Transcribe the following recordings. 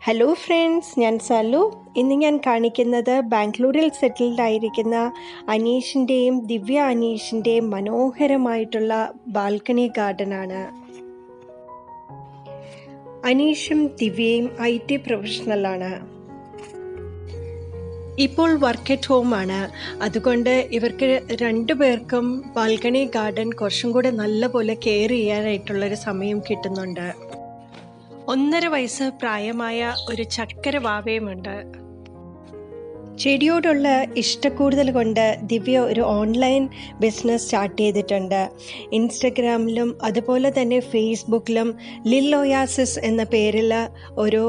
Hello friends, ഞാൻ സാലു. ഇന്ന് ഞാൻ കാണിക്കുന്നത് ബാംഗ്ലൂരിൽ സെറ്റിൽഡ് ആയിരിക്കുന്ന അനീഷിൻ്റെയും ദിവ്യ അനീഷിൻ്റെയും മനോഹരമായിട്ടുള്ള ബാൽക്കണി ഗാർഡനാണ്. അനീഷും ദിവ്യയും IT പ്രൊഫഷണലാണ്. ഇപ്പോൾ വർക്ക് അറ്റ് ഹോമാണ്. അതുകൊണ്ട് ഇവർക്ക് രണ്ടുപേർക്കും ബാൽക്കണി ഗാർഡൻ കുറച്ചും കൂടെ നല്ലപോലെ കെയർ ചെയ്യാനായിട്ടുള്ളൊരു സമയം കിട്ടുന്നുണ്ട്. 1.5 വയസ്സ് പ്രായമായ ഒരു ചക്കര വാവയുമുണ്ട്. ചെടിയോടുള്ള ഇഷ്ടക്കൂടുതൽ കൊണ്ട് ദിവ്യ ഒരു ഓൺലൈൻ ബിസിനസ് സ്റ്റാർട്ട് ചെയ്തിട്ടുണ്ട്. ഇൻസ്റ്റഗ്രാമിലും അതുപോലെ തന്നെ ഫേസ്ബുക്കിലും ലില്ലോയാസിസ് എന്ന പേരിൽ ഒരു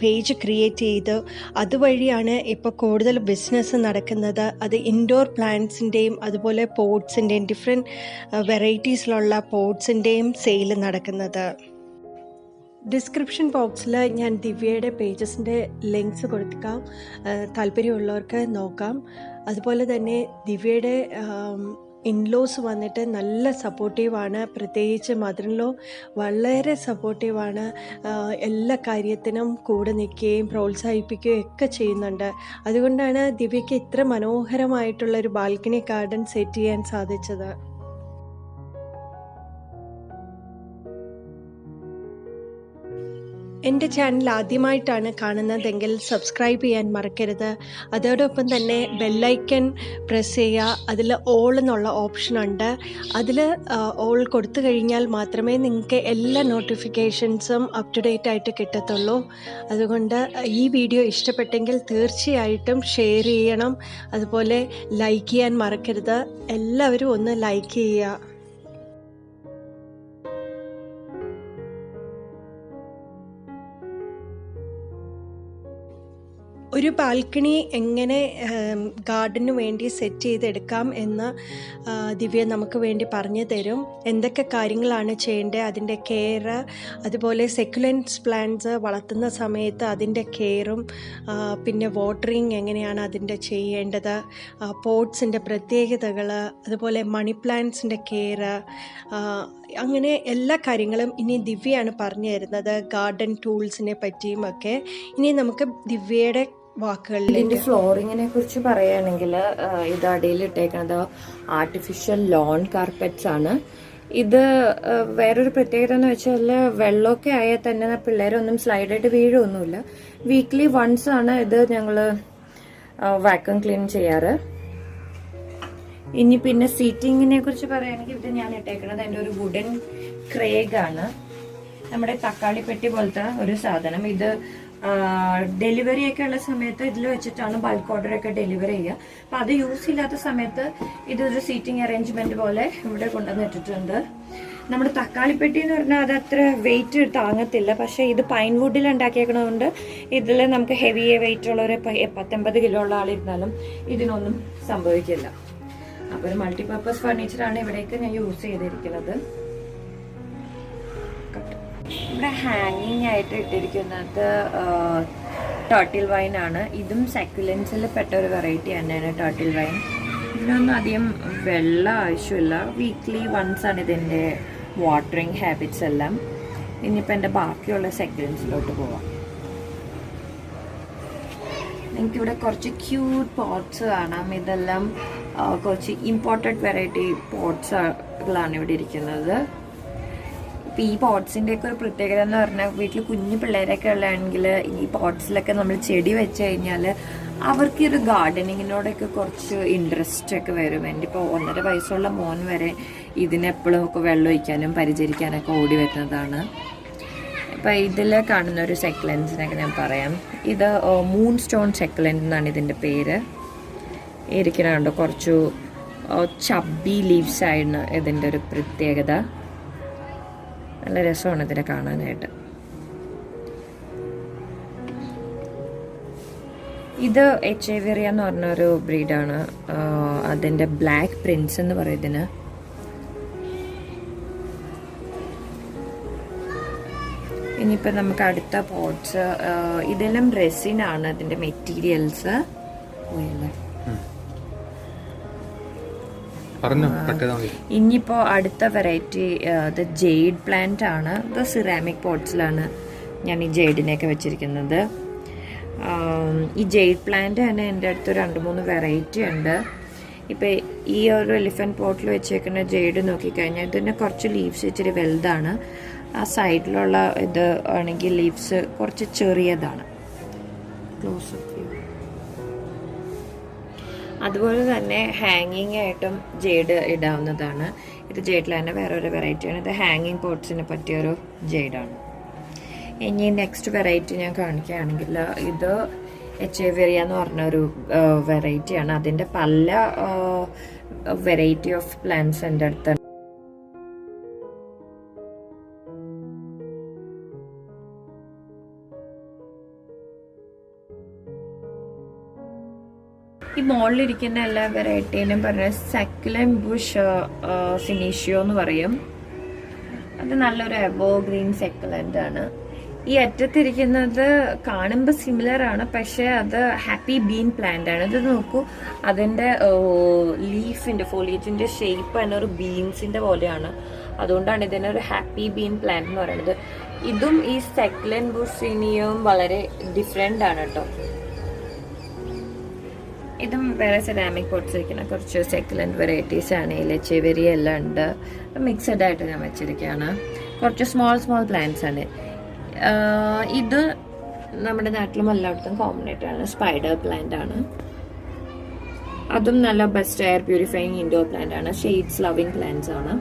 പേജ് ക്രിയേറ്റ് ചെയ്തു. അതുവഴിയാണ് ഇപ്പോൾ കൂടുതൽ ബിസിനസ് നടക്കുന്നത്. അത് ഇൻഡോർ പ്ലാന്റ്സിൻ്റെയും അതുപോലെ പോട്ട്സിൻ്റെയും ഡിഫറെൻറ്റ് വെറൈറ്റീസിലുള്ള പോട്ട്സിൻ്റെയും സെയിൽ നടക്കുന്നത്. ഡിസ്ക്രിപ്ഷൻ ബോക്സിൽ ഞാൻ ദിവ്യയുടെ പേജസിൻ്റെ ലിങ്ക്സ് കൊടുക്കാം, താല്പര്യമുള്ളവർക്ക് നോക്കാം. അതുപോലെ തന്നെ ദിവ്യയുടെ ഇൻലോസ് വന്നിട്ട് നല്ല സപ്പോർട്ടീവാണ്. പ്രത്യേകിച്ച് മദറിൻലോ വളരെ സപ്പോർട്ടീവാണ്. എല്ലാ കാര്യത്തിനും കൂടെ നിൽക്കുകയും പ്രോത്സാഹിപ്പിക്കുകയും ഒക്കെ ചെയ്യുന്നുണ്ട്. അതുകൊണ്ടാണ് ദിവ്യയ്ക്ക് ഇത്ര മനോഹരമായിട്ടുള്ളൊരു ബാൽക്കണി ഗാർഡൻ സെറ്റ് ചെയ്യാൻ സാധിച്ചത്. എൻ്റെ ചാനൽ ആദ്യമായിട്ടാണ് കാണുന്നതെങ്കിൽ സബ്സ്ക്രൈബ് ചെയ്യാൻ മറക്കരുത്. അതോടൊപ്പം തന്നെ ബെല്ലൈക്കൺ പ്രസ് ചെയ്യുക. അതിൽ ഓൾ എന്നുള്ള ഓപ്ഷനുണ്ട്. അതിൽ ഓൾ കൊടുത്തു കഴിഞ്ഞാൽ മാത്രമേ നിങ്ങൾക്ക് എല്ലാ നോട്ടിഫിക്കേഷൻസും അപ് ടു ഡേറ്റ് ആയിട്ട് കിട്ടത്തുള്ളൂ. അതുകൊണ്ട് ഈ വീഡിയോ ഇഷ്ടപ്പെട്ടെങ്കിൽ തീർച്ചയായിട്ടും ഷെയർ ചെയ്യണം. അതുപോലെ ലൈക്ക് ചെയ്യാൻ മറക്കരുത്. എല്ലാവരും ഒന്ന് ലൈക്ക് ചെയ്യുക. ഒരു ബാൽക്കണി എങ്ങനെ ഗാർഡന് വേണ്ടി സെറ്റ് ചെയ്തെടുക്കാം എന്ന് ദിവ്യ നമുക്ക് വേണ്ടി പറഞ്ഞു തരും. എന്തൊക്കെ കാര്യങ്ങളാണ് ചെയ്യേണ്ടത്, അതിൻ്റെ കെയർ, അതുപോലെ സെക്കുലൻസ് പ്ലാന്റ്സ് വളർത്തുന്ന സമയത്ത് അതിൻ്റെ കെയറും പിന്നെ വാട്ടറിങ് എങ്ങനെയാണ് അതിൻ്റെ ചെയ്യേണ്ടത്, പോട്ട്സിൻ്റെ പ്രത്യേകതകൾ, അതുപോലെ മണി പ്ലാന്റ്സിൻ്റെ കെയർ, അങ്ങനെ എല്ലാ കാര്യങ്ങളും ഇനി ദിവ്യയാണ് പറഞ്ഞു തരുന്നത്. ഗാർഡൻ ടൂൾസിനെ പറ്റിയും ഒക്കെ ഇനി നമുക്ക് ദിവ്യയുടെ വാക്കുകളിൽ. ഇതിന്റെ ഫ്ലോറിങ്ങിനെ കുറിച്ച് പറയുകയാണെങ്കിൽ ഇത് അടിയിൽ ഇട്ടേക്കുന്നത് ആർട്ടിഫിഷ്യൽ ലോൺ കാർപ്പറ്റ്സ് ആണ്. ഇത് വേറൊരു പ്രത്യേകത എന്ന് വെച്ചാൽ വെള്ളമൊക്കെ ആയാൽ തന്നെ പിള്ളേരൊന്നും സ്ലൈഡായിട്ട് വീഴൊന്നുമില്ല. വീക്ക്ലി വൺസ് ആണ് ഇത് ഞങ്ങൾ വാക്യൂം ക്ലീൻ ചെയ്യാറ്. ഇനി പിന്നെ സീറ്റിങ്ങിനെ കുറിച്ച് പറയുകയാണെങ്കിൽ ഇത് ഞാൻ ഇട്ടേക്കുന്നത് എൻ്റെ ഒരു വുഡൻ ക്രേഗ് ആണ്. നമ്മുടെ തക്കാളി പെട്ടി പോലത്തെ ഒരു സാധനം. ഇത് ഡെലിവറി ഒക്കെ ഉള്ള സമയത്ത് ഇതിൽ വെച്ചിട്ടാണ് ബൾക്ക് ഓർഡർ ഒക്കെ ഡെലിവറി ചെയ്യുക. അപ്പൊ അത് യൂസ് ഇല്ലാത്ത സമയത്ത് ഇതൊരു സീറ്റിംഗ് അറേഞ്ച്മെന്റ് പോലെ ഇവിടെ കൊണ്ടുവന്നിട്ടിട്ടുണ്ട്. നമ്മുടെ തക്കാളിപ്പെട്ടി എന്ന് പറഞ്ഞാൽ അത് അത്ര വെയിറ്റ് താങ്ങത്തില്ല. പക്ഷെ ഇത് പൈൻ വുഡിൽ ഉണ്ടാക്കിയേക്കണതുകൊണ്ട് ഇതിൽ നമുക്ക് ഹെവി വെയിറ്റ് ഉള്ള ഒരു 80 കിലോ ഉള്ള ആളിരുന്നാലും ഇതിനൊന്നും സംഭവിക്കില്ല. അപ്പൊ ഒരു മൾട്ടിപർപ്പസ് ഫർണിച്ചറാണ് ഇവിടേക്ക് ഞാൻ യൂസ് ചെയ്തിരിക്കുന്നത്. ഇവിടെ ഹാങ്ങിങ് ആയിട്ട് ഇട്ടിരിക്കുന്നത് ടർട്ടിൽ വൈൻ ആണ്. ഇതും സക്കുലൻസിൽ പെട്ട ഒരു വെറൈറ്റി തന്നെയാണ് ടർട്ടിൽ വൈൻ. ഇതിനൊന്നും അധികം വെള്ളം ആവശ്യമില്ല. വീക്ക്ലി വൺസ് ആണ് ഇതിൻ്റെ വാട്ടറിങ് ഹാബിറ്റ്സ് എല്ലാം. ഇനിയിപ്പോൾ എൻ്റെ ബാക്കിയുള്ള സക്കുലൻസിലോട്ട് പോവാം. എനിക്കിവിടെ കുറച്ച് ക്യൂട്ട് പോട്ട്സ് കാണാം. ഇതെല്ലാം കുറച്ച് ഇമ്പോർട്ടഡ് വെറൈറ്റി പോട്ട്സുകളാണ് ഇവിടെ ഇരിക്കുന്നത്. ഇപ്പം ഈ പോട്ട്സിൻ്റെ ഒക്കെ ഒരു പ്രത്യേകത എന്ന് പറഞ്ഞാൽ വീട്ടിൽ കുഞ്ഞു പിള്ളേരൊക്കെ ഉള്ളതാണെങ്കിൽ ഈ പോട്ട്സിലൊക്കെ നമ്മൾ ചെടി വെച്ച് കഴിഞ്ഞാൽ അവർക്ക് ഒരു ഗാർഡനിങ്ങിനോടൊക്കെ കുറച്ച് ഇൻട്രസ്റ്റ് ഒക്കെ വരും. എൻ്റെ ഇപ്പോൾ 1.5 വയസ്സുള്ള മോൻ വരെ ഇതിനെപ്പോഴും ഒക്കെ വെള്ളം ഒഴിക്കാനും പരിചരിക്കാനൊക്കെ ഓടി വരുന്നതാണ്. ഇപ്പം ഇതിൽ കാണുന്ന ഒരു സെക്കുലൻസിനൊക്കെ ഞാൻ പറയാം. ഇത് മൂൺ സ്റ്റോൺ സെക്കുലൻസ് എന്നാണ് ഇതിൻ്റെ പേര്. ഇരിക്കുന്നുണ്ട് കുറച്ചു ചബ്ബി ലീവ്സ് ആയിരുന്നു ഇതിൻ്റെ ഒരു പ്രത്യേകത. നല്ല രസമാണ് ഇതിനെ കാണാനായിട്ട്. ഇത് എച്ചേവേറിയ എന്ന് പറഞ്ഞൊരു ബ്രീഡാണ്. അതിൻ്റെ ബ്ലാക്ക് പ്രിൻസ് എന്ന് പറയുന്നതിന്. ഇനിയിപ്പോൾ നമുക്ക് അടുത്ത പോട്ട്സ്, ഇതെല്ലാം റെസിനാണ് അതിൻ്റെ മെറ്റീരിയൽസ്. ഇനിയിപ്പോൾ അടുത്ത വെറൈറ്റി ഇത് ജെയ്ഡ് പ്ലാന്റ് ആണ്. ഇത് സിറാമിക് പോട്ട്സിലാണ് ഞാൻ ഈ ജെയ്ഡിനെയൊക്കെ വെച്ചിരിക്കുന്നത്. ഈ ജെയ്ഡ് പ്ലാന്റ് തന്നെ എൻ്റെ അടുത്ത് 2-3 വെറൈറ്റി ഉണ്ട്. ഇപ്പോൾ ഈ ഒരു എലിഫൻറ്റ് പോട്ടിൽ വെച്ചേക്കുന്ന ജെയ്ഡ് നോക്കിക്കഴിഞ്ഞാൽ ഇതിന് കുറച്ച് ലീവ്സ് ഇച്ചിരി വലുതാണ്. ആ സൈഡിലുള്ള ഇത് ആണെങ്കിൽ ലീവ്സ് കുറച്ച് ചെറിയതാണ്. Close up view. അതുപോലെ തന്നെ ഹാങ്ങിങ് ആയിട്ടും ജെയ്ഡ് ഇടാവുന്നതാണ്. ഇത് ജെയ്ഡിൽ തന്നെ വേറൊരു വെറൈറ്റിയാണ്. ഇത് ഹാങ്ങിങ് പോട്ട്സിന് പറ്റിയൊരു ജെയ്ഡാണ്. ഇനി നെക്സ്റ്റ് വെറൈറ്റി ഞാൻ കാണിക്കുകയാണെങ്കിൽ ഇത് എച്ചേവേറിയ എന്ന് പറഞ്ഞൊരു വെറൈറ്റിയാണ്. അതിൻ്റെ പല വെറൈറ്റി ഓഫ് പ്ലാന്റ്സ് എൻ്റെ അടുത്ത്. ഈ മോളിലിരിക്കുന്ന എല്ലാ വെറൈറ്റീനും പറഞ്ഞ സക്കുലന്റ് ബുഷ് സിനീഷ്യോ എന്ന് പറയും. അത് നല്ലൊരു എവർഗ്രീൻ സക്കുലന്റ് ആണ്. ഈ അറ്റത്തിരിക്കുന്നത് കാണുമ്പോൾ സിമിലർ ആണ്, പക്ഷെ അത് ഹാപ്പി ബീൻ പ്ലാന്റ് ആണ്. ഇത് നോക്കൂ, അതിൻ്റെ ലീഫിൻ്റെ ഫോളിയേജിൻ്റെ ഷേപ്പ് തന്നെ ഒരു ബീൻസിൻ്റെ പോലെയാണ്. അതുകൊണ്ടാണ് ഇതിനൊരു ഹാപ്പി ബീൻ പ്ലാന്റ് എന്ന് പറയുന്നത്. ഇതും ഈ സക്കുലന്റ് ബുഷ് സിനിയും വളരെ ഡിഫറെൻ്റ് ആണ് കേട്ടോ. ഇതും വേറെ സെറാമിക് പോട്ട്സ് ഇരിക്കുന്ന കുറച്ച് സക്കുലന്റ് വെറൈറ്റീസ് ആണ്. എച്ചേവേരിയ എല്ലാം ഉണ്ട്. മിക്സഡ് ആയിട്ട് ഞാൻ വെച്ചിരിക്കുകയാണ്. കുറച്ച് സ്മോൾ പ്ലാന്റ്സ് ആണ്. ഇത് നമ്മുടെ നാട്ടിലും എല്ലായിടത്തും കോമൺ ആയിട്ടാണ്. സ്പൈഡർ പ്ലാന്റ് ആണ്. അതും നല്ല best air purifying indoor plant ആണ്. ഷെയ്ഡ്സ് ലവിങ് പ്ലാന്റ്സ് ആണ്.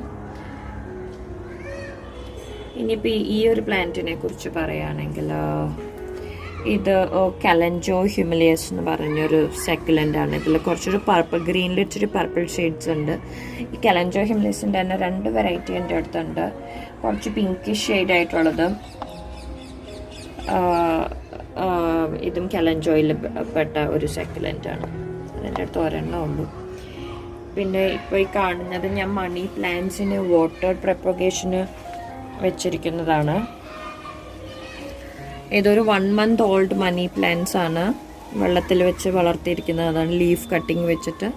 ഇനിയിപ്പോൾ ഈ ഒരു പ്ലാന്റിനെ കുറിച്ച് പറയുകയാണെങ്കിൽ ഇത് കലഞ്ചോ ഹ്യൂമിലിയസ് എന്ന് പറഞ്ഞൊരു സക്കുലൻ്റ് ആണ്. ഇതിൽ കുറച്ചൊരു ഗ്രീനിൽ ഇച്ചിരി പർപ്പിൾ ഷെയ്ഡ്സ് ഉണ്ട്. ഈ കലഞ്ചോ ഹ്യൂമിലിയസിൻ്റെ തന്നെ 2 വെറൈറ്റി എൻ്റെ അടുത്തുണ്ട്. കുറച്ച് പിങ്കിഷ് ഷെയ്ഡ് ആയിട്ടുള്ളത്, ഇതും കലഞ്ചോയിൽ പെട്ട ഒരു സക്കുലൻ്റ് ആണ്. അതിൻ്റെ അടുത്ത് ഒരെണ്ണം ഉള്ളൂ. പിന്നെ ഇപ്പോൾ ഈ കാണുന്നത് ഞാൻ മണി പ്ലാന്റ്സിന് വാട്ടർ പ്രൊപ്പഗേഷന് വെച്ചിരിക്കുന്നതാണ്. ഇതൊരു 1 month ഓൾഡ് മണി പ്ലാന്റ്സ് ആണ്. വെള്ളത്തിൽ വെച്ച് വളർത്തിയിരിക്കുന്നതാണ്. ലീഫ് കട്ടിങ് വെച്ചിട്ട്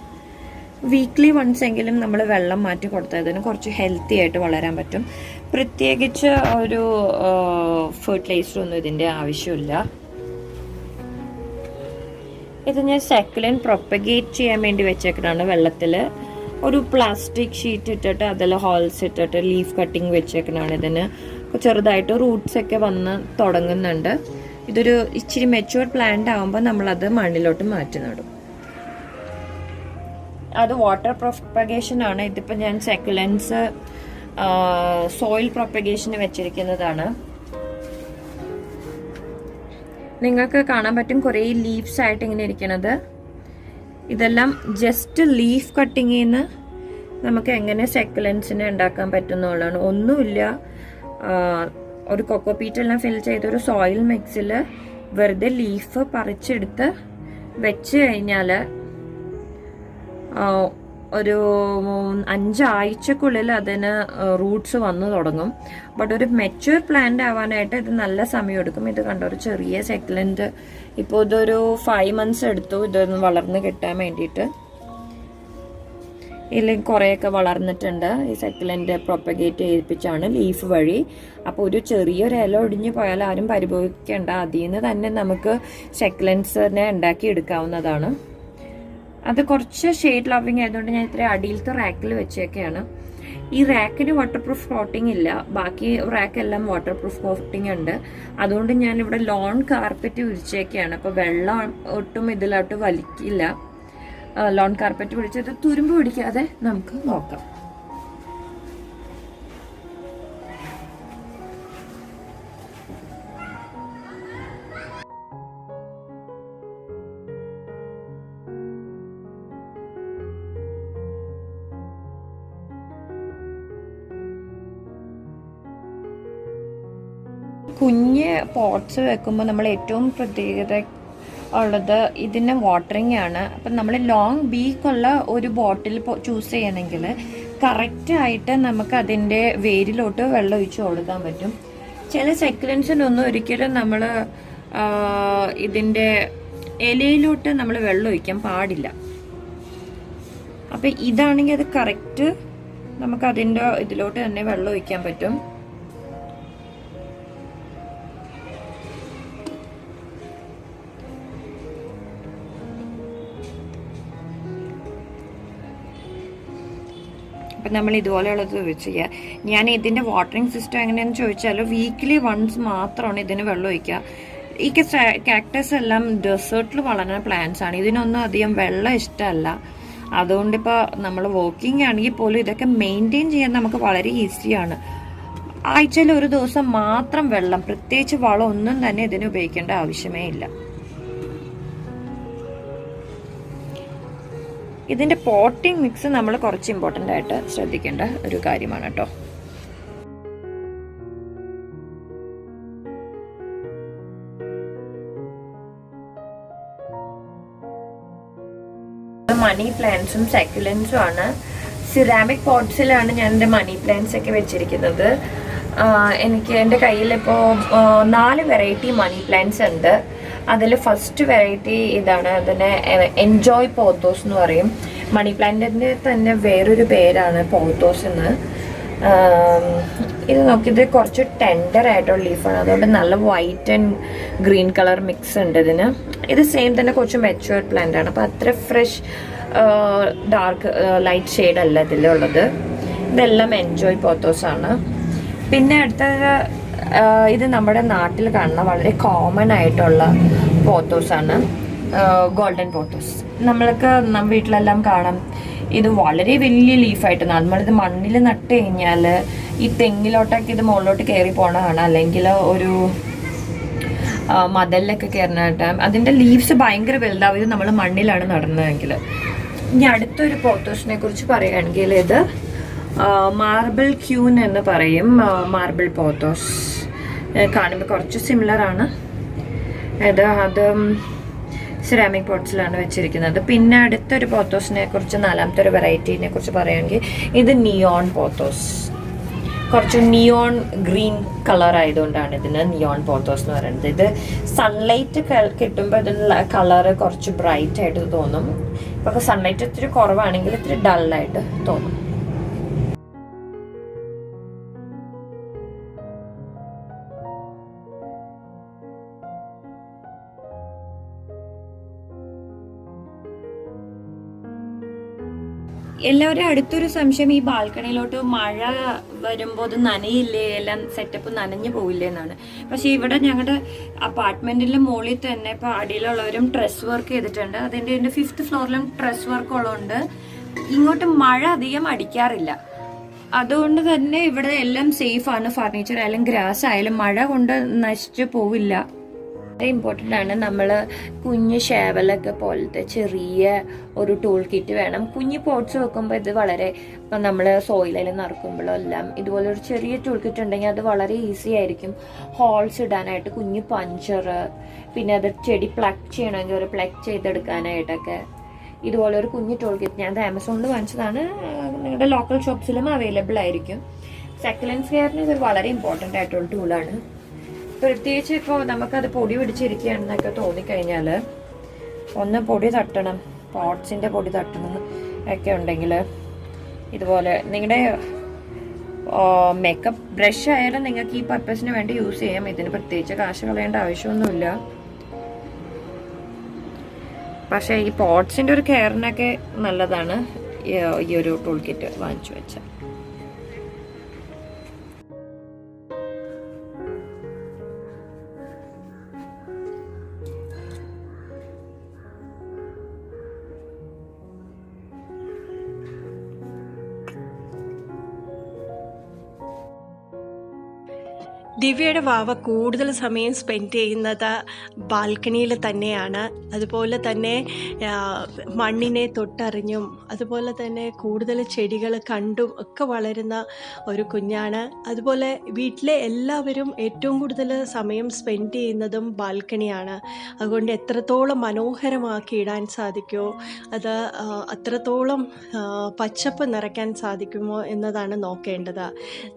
വീക്ക്ലി വൺസ് എങ്കിലും നമ്മൾ വെള്ളം മാറ്റി കൊടുത്താൽ ഇതിന് കുറച്ച് ഹെൽത്തി ആയിട്ട് വളരാൻ പറ്റും. പ്രത്യേകിച്ച് ഒരു ഫെർട്ടിലൈസർ ഒന്നും ഇതിൻ്റെ ആവശ്യമില്ല. ഇത് ഞാൻ സക്കുലന്റ് പ്രൊപ്പഗേറ്റ് ചെയ്യാൻ വേണ്ടി വെച്ചേക്കുന്നതാണ്. വെള്ളത്തിൽ ഒരു പ്ലാസ്റ്റിക് ഷീറ്റ് ഇട്ടിട്ട് അതിൽ ഹോൾസ് ഇട്ടിട്ട് ലീഫ് കട്ടിങ് വെച്ചേക്കുന്നതാണ്. ഇതിന് ചെറുതായിട്ട് റൂട്ട്സ് ഒക്കെ വന്ന് തുടങ്ങുന്നുണ്ട്. ഇതൊരു ഇച്ചിരി മെച്യൂർ പ്ലാന്റ് ആകുമ്പോൾ നമ്മളത് മണ്ണിലോട്ട് മാറ്റി നടും. അത് വാട്ടർ പ്രൊപ്പഗേഷൻ ആണ്. ഇതിപ്പോൾ ഞാൻ സക്കുലൻസ് സോയിൽ പ്രൊപ്പഗേഷന് വെച്ചിരിക്കുന്നതാണ്. നിങ്ങൾക്ക് കാണാൻ പറ്റും കുറേ ലീവ്സ് ആയിട്ട് ഇങ്ങനെ ഇരിക്കുന്നത്. ഇതെല്ലാം ജസ്റ്റ് ലീഫ് കട്ടിങ്ങിൽ നിന്ന് നമുക്ക് എങ്ങനെ സക്കുലൻസിനെ ഉണ്ടാക്കാൻ പറ്റുന്നുള്ളതാണ്. ഒന്നുമില്ല, ഒരു കൊക്കോപീറ്റെല്ലാം ഫിൽ ചെയ്തൊരു സോയിൽ മിക്സിൽ വെറുതെ ലീഫ് പറിച്ചെടുത്ത് വെച്ച് കഴിഞ്ഞാൽ ഒരു 5 ആഴ്ചക്കുള്ളിൽ അതിന് റൂട്ട്സ് വന്നു തുടങ്ങും. ബട്ട് ഒരു മെച്യൂർ പ്ലാന്റ് ആവാനായിട്ട് ഇത് നല്ല സമയം എടുക്കും. ഇത് കണ്ടോ, ഒരു ചെറിയ സക്കുലന്റ് ഇപ്പോൾ ഇതൊരു 5 months എടുത്തു ഇതൊന്ന് വളർന്ന് കിട്ടാൻ വേണ്ടിയിട്ട്. ഇതിൽ കുറേയൊക്കെ വളർന്നിട്ടുണ്ട്. ഈ സക്കുലന്റ് പ്രൊപ്പഗേറ്റ് ചെയ്യിപ്പിച്ചാണ് ലീഫ് വഴി. അപ്പോൾ ഒരു ചെറിയൊരു ഇല ഒടിഞ്ഞു പോയാൽ ആരും പരിഭവിക്കേണ്ട. അതിൽ നിന്ന് തന്നെ നമുക്ക് സക്കുലൻസിനെ ഉണ്ടാക്കി എടുക്കാവുന്നതാണ്. അത് കുറച്ച് ഷെയ്ഡ് ലവിങ് ആയതുകൊണ്ട് ഞാൻ ഇത്ര അടിയിലത്തെ റാക്കിൽ വെച്ചേക്കെയാണ്. ഈ റാക്കിന് വാട്ടർ പ്രൂഫ് കോട്ടിംഗ് ഇല്ല, ബാക്കി റാക്കെല്ലാം വാട്ടർ പ്രൂഫ് കോട്ടിംഗ് ഉണ്ട്. അതുകൊണ്ട് ഞാൻ ഇവിടെ ലോൺ കാർപ്പറ്റ് വിരിച്ചേക്കെയാണ്. അപ്പോൾ വെള്ളം ഒട്ടും ഇതിലോട്ട് വലിക്കില്ല. ലോൺ കാർപ്പറ്റ് പിടിച്ചത് തുരുമ്പ് പിടിക്കാതെ നമുക്ക് നോക്കാം. കുഞ്ഞ് പോട്ട്സ് വെക്കുമ്പോൾ നമ്മൾ ഏറ്റവും പ്രത്യേകത ഉള്ളത് ഇതിൻ്റെ വാട്ടറിങ് ആണ്. അപ്പം നമ്മൾ ലോങ് ബീക്കുള്ള ഒരു ബോട്ടിൽ ചൂസ് ചെയ്യണമെങ്കിൽ കറക്റ്റായിട്ട് നമുക്ക് അതിൻ്റെ വേരിലോട്ട് വെള്ളം ഒഴിച്ച് കൊടുക്കാൻ പറ്റും. ചില സക്കുലൻസിനൊന്നും ഒരിക്കലും നമ്മൾ ഇതിൻ്റെ ഇലയിലോട്ട് നമ്മൾ വെള്ളം ഒഴിക്കാൻ പാടില്ല. അപ്പം ഇതാണെങ്കിൽ അത് കറക്റ്റ് നമുക്ക് അതിൻ്റെ ഇതിലോട്ട് തന്നെ വെള്ളം ഒഴിക്കാൻ പറ്റും. അപ്പം നമ്മൾ ഇതുപോലെയുള്ളത് ചെയ്യുക. ഞാൻ ഇതിൻ്റെ വാട്ടറിങ് സിസ്റ്റം എങ്ങനെയാണെന്ന് ചോദിച്ചാൽ വീക്ക്ലി വൺസ് മാത്രമാണ് ഇതിന് വെള്ളം ഒഴിക്കുക. ഈ കാക്ടസ് എല്ലാം ഡെസേർട്ടിൽ വളരുന്ന പ്ലാന്റ്സ് ആണ്. ഇതിനൊന്നും അധികം വെള്ളം ഇഷ്ടമല്ല. അതുകൊണ്ടിപ്പോൾ നമ്മൾ വർക്കിംഗ് ആണെങ്കിൽ പോലും ഇതൊക്കെ മെയിൻറ്റെയിൻ ചെയ്യാൻ നമുക്ക് വളരെ ഈസിയാണ്. ആഴ്ചയിൽ ഒരു ദിവസം മാത്രം വെള്ളം, പ്രത്യേകിച്ച് വളം ഒന്നും തന്നെ ഇതിന് ഉപയോഗിക്കേണ്ട ആവശ്യമേ ഇല്ല. ഇതിൻ്റെ പോട്ടിംഗ് മിക്സ് നമ്മൾ കുറച്ച് ഇമ്പോർട്ടൻ്റ് ആയിട്ട് ശ്രദ്ധിക്കേണ്ട ഒരു കാര്യമാണ് കേട്ടോ. മണി പ്ലാന്റ്സും സക്കുലൻസും ആണ്. സിറാമിക് പോട്ട്സിലാണ് ഞാൻ എൻ്റെ മണി പ്ലാന്റ്സ് ഒക്കെ വെച്ചിരിക്കുന്നത്. എൻ്റെ കയ്യിലിപ്പോൾ 4 വെറൈറ്റി മണി പ്ലാന്റ്സ് ഉണ്ട്. അതിൽ ഫസ്റ്റ് വെറൈറ്റി ഇതാണ്. അതിനെ എൻജോയ് പോത്തോസ് എന്ന് പറയും. മണി പ്ലാന്റിൻ്റെ തന്നെ വേറൊരു പേരാണ് പോത്തോസ് എന്ന്. ഇത് നോക്കിയത് കുറച്ച് ടെൻഡർ ആയിട്ടുള്ള ലീഫാണ്. അതുകൊണ്ട് നല്ല white and green colour mix ഉണ്ട് ഇതിന്. ഇത് സെയിം തന്നെ കുറച്ച് മെച്ചുവേർഡ് പ്ലാന്റ് ആണ്. അപ്പോൾ അത്ര ഫ്രഷ് ഡാർക്ക് ലൈറ്റ് ഷെയ്ഡ് അല്ല ഇതിലുള്ളത്. ഇതെല്ലാം എൻജോയ് പോത്തോസ് ആണ്. പിന്നെ അടുത്തത് ഇത് നമ്മുടെ നാട്ടിൽ കാണുന്ന വളരെ കോമൺ ആയിട്ടുള്ള പോത്തോസാണ്, ഗോൾഡൻ പോത്തോസ്. നമ്മൾക്ക് വീട്ടിലെല്ലാം കാണാം. ഇത് വളരെ വലിയ ലീഫായിട്ട് നമ്മളിത് മണ്ണിൽ നട്ട് കഴിഞ്ഞാൽ ഈ തെങ്ങിലോട്ടൊക്കെ ഇത് മുകളിലോട്ട് കയറി പോകണതാണ്, അല്ലെങ്കിൽ ഒരു മതലിലൊക്കെ കയറുന്നതായിട്ട്. അതിൻ്റെ ലീവ്സ് ഭയങ്കര വലുതാവും ഇത് നമ്മൾ മണ്ണിലാണ് നടുന്നതെങ്കിൽ. ഇനി അടുത്തൊരു പോത്തോസിനെ കുറിച്ച് പറയുകയാണെങ്കിൽ ഇത് മാർബിൾ ക്യൂൻ എന്ന് പറയും. മാർബിൾ പോത്തോസ് കാണുമ്പോൾ കുറച്ച് സിമിലർ ആണ്. അത് സിറാമിക് പോട്ട്സിലാണ് വെച്ചിരിക്കുന്നത്. പിന്നെ അടുത്തൊരു പോത്തോസിനെ കുറിച്ച്, 4ാമത്തെ ഒരു വെറൈറ്റീനെ കുറിച്ച് പറയുകയാണെങ്കിൽ ഇത് നിയോൺ പോത്തോസ്. കുറച്ച് നിയോൺ ഗ്രീൻ കളർ ആയതുകൊണ്ടാണ് ഇതിന് നിയോൺ പോത്തോസ് എന്ന് പറയുന്നത്. ഇത് സൺലൈറ്റ് കിട്ടുമ്പോൾ ഇതിനുള്ള കളറ് കുറച്ച് ബ്രൈറ്റ് ആയിട്ട് തോന്നും. ഇപ്പോൾ സൺലൈറ്റ് ഇത്തിരി കുറവാണെങ്കിൽ ഇത്തിരി ഡള്ളായിട്ട് തോന്നും. എല്ലാവരും അടുത്തൊരു സംശയം, ഈ ബാൽക്കണിയിലോട്ട് മഴ വരുമ്പോൾ അത് നനയില്ലേ, എല്ലാം സെറ്റപ്പ് നനഞ്ഞു പോവില്ലേ എന്നാണ്. പക്ഷെ ഇവിടെ ഞങ്ങളുടെ അപ്പാർട്ട്മെന്റിന്റെ മുകളിൽ തന്നെ ഇപ്പൊ അടിയിലുള്ളവരും ഡ്രസ് വർക്ക് ചെയ്തിട്ടുണ്ട്. അതിന്റെ 5th ഫ്ലോറിലും ഡ്രസ് വർക്ക് ഉള്ളതുകൊണ്ട് ഇങ്ങോട്ട് മഴ അധികം അടിക്കാറില്ല. അതുകൊണ്ട് തന്നെ ഇവിടെ എല്ലാം സേഫ് ആണ്. ഫർണിച്ചർ ആയാലും ഗ്രാസ് ആയാലും മഴ കൊണ്ട് നശിച്ചു പോവില്ല. വളരെ ഇമ്പോർട്ടൻ്റ് ആണ്. നമ്മൾ കുഞ്ഞ് ഷേവലൊക്കെ പോലത്തെ ചെറിയ ഒരു ടൂൾ കിറ്റ് വേണം. കുഞ്ഞ് പോട്ട്സ് വെക്കുമ്പോൾ ഇത് വളരെ, ഇപ്പം നമ്മൾ സോയിലിൽ നിറക്കുമ്പോഴോ എല്ലാം ഇതുപോലെ ഒരു ചെറിയ ടൂൾ കിറ്റ് ഉണ്ടെങ്കിൽ അത് വളരെ ഈസി ആയിരിക്കും. ഹോൾസ് ഇടാനായിട്ട്, കുഞ്ഞ് പഞ്ചർ, പിന്നെ അത് ചെടി പ്ലക്ക് ചെയ്യണമെങ്കിൽ ഒരു പ്ലക്ക് ചെയ്തെടുക്കാനായിട്ടൊക്കെ ഇതുപോലെ ഒരു കുഞ്ഞ് ടൂൾ കിറ്റ്. ഞാൻ ആമസോണിൽ വാങ്ങിച്ചതാണ്. നിങ്ങളുടെ ലോക്കൽ ഷോപ്സിലും അവൈലബിൾ ആയിരിക്കും. സക്കുലൻസ് കെയറിന് ഇത് വളരെ ഇമ്പോർട്ടൻ്റ് ആയിട്ടുള്ള ടൂളാണ്. പ്രത്യേകിച്ച് ഇപ്പോൾ നമുക്കത് പൊടി പിടിച്ചിരിക്കുകയാണെന്നൊക്കെ തോന്നിക്കഴിഞ്ഞാൽ ഒന്ന് പൊടി തട്ടണം, പോട്ട്സിൻ്റെ പൊടി തട്ടണം ഒക്കെ ഉണ്ടെങ്കിൽ ഇതുപോലെ നിങ്ങളുടെ മേക്കപ്പ് ബ്രഷ് ആയാലും നിങ്ങൾക്ക് ഈ പർപ്പസിന് വേണ്ടി യൂസ് ചെയ്യാം. ഇതിന് പ്രത്യേകിച്ച് കാശ് കളയേണ്ട ആവശ്യമൊന്നുമില്ല. പക്ഷേ ഈ പോട്ട്സിൻ്റെ ഒരു കെയറിനൊക്കെ നല്ലതാണ് ഈ ഒരു ടൂൾ കിറ്റ് വാങ്ങിച്ചു വെച്ചാൽ. ദിവ്യയുടെ വാവ കൂടുതൽ സമയം സ്പെൻഡ് ചെയ്യുന്നത് ബാൽക്കണിയിൽ തന്നെയാണ്. അതുപോലെ തന്നെ മണ്ണിനെ തൊട്ടറിഞ്ഞും അതുപോലെ തന്നെ കൂടുതൽ ചെടികൾ കണ്ടും ഒക്കെ വളരുന്ന ഒരു കുഞ്ഞാണ്. അതുപോലെ വീട്ടിലെ എല്ലാവരും ഏറ്റവും കൂടുതൽ സമയം സ്പെൻഡ് ചെയ്യുന്നതും ബാൽക്കണിയാണ്. അതുകൊണ്ട് എത്രത്തോളം മനോഹരമാക്കി ഇടാൻ സാധിക്കുമോ അത് അത്രത്തോളം പച്ചപ്പ് നിറയ്ക്കാൻ സാധിക്കുമോ എന്നതാണ് നോക്കേണ്ടത്.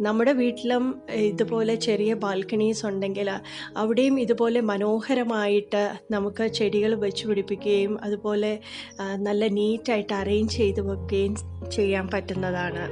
നമ്മുടെ വീട്ടിലും ഇതുപോലെ ചെറിയ ബാൽക്കണീസ് ഉണ്ടെങ്കിൽ അവിടെയും ഇതുപോലെ മനോഹരമായിട്ട് നമുക്ക് ചെടികൾ വെച്ച് പിടിപ്പിക്കുകയും അതുപോലെ നല്ല നീറ്റായിട്ട് അറേഞ്ച് ചെയ്ത് വെക്കുകയും ചെയ്യാൻ പറ്റുന്നതാണ്.